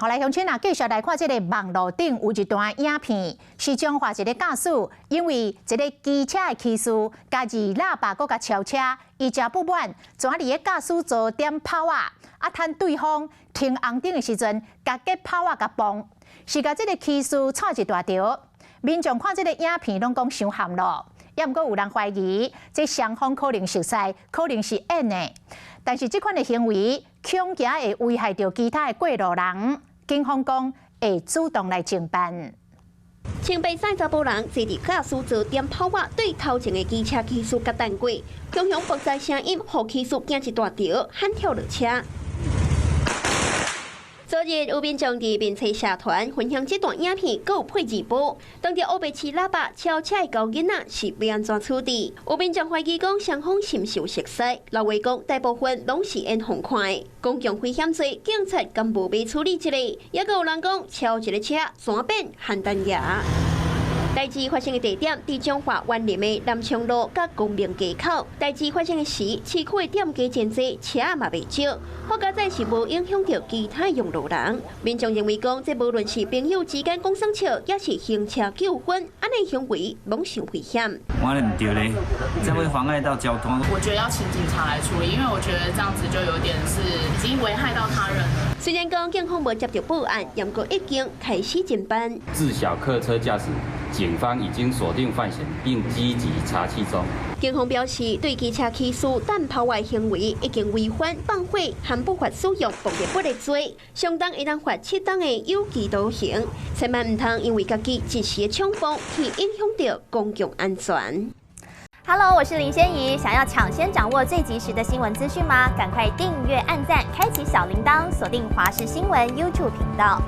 后来乡亲啊，继续来看这个网络顶有一段影片，是中华一个驾驶因为一个机车的骑士加入喇叭，搁甲超车，伊真不满，转伫个驾驶座点跑啊，趁对方停红灯的时阵，甲个跑啊甲崩，是甲这个骑士吵一大条。民众看这个影片拢讲伤含咯，也毋过有人怀疑这双方可能熟识，可能是演的。但是这款的行为恐惊会危害到其他的过路人。警方讲会主动来侦办。青白赛查甫人坐伫驾驶座点跑啊，对头前的机车骑士甲弹过，共享爆炸声音，互骑士惊一大条，喊跳落车。昨日有民众伫面册社团分享这段影片，佮有配字幕，当着乌白市喇叭超车的高囡仔是要安怎处理？有民众怀疑讲双方是毋是有熟识，老话讲大部分拢是演红看的，公共危险罪，警察敢无要处理这个？也佮有人讲超一个车转变邯郸牙。代志发生的地点伫中华湾林的南昌路甲公明街口。代志发生的时，市区的店家真多，车嘛袂少。好佳在是无影响到其他用路人。民众认为讲，这无论是朋友之间讲生笑，也是行车纠纷，安尼行为拢伤危险。我认唔对咧，这会妨碍到交通。我觉得要请警察来处理，因为我觉得这样子就有点是已经危害到他人了。虽然讲警方无接到报案，不过已经开始侦办。自小客车驾驶，警方已经锁定犯嫌，并积极查缉中。警方表示，对机车骑士弹抛外行为已经违反放火和不法使用爆裂物的罪，相当会当罚7档的有期徒刑。千万唔通因为家己一时的冲动，去影响到公共安全。Hello， 我是林仙怡。想要抢先掌握最及时的新闻资讯吗？赶快订阅、按赞、开启小铃铛，锁定华视新闻 YouTube 频道。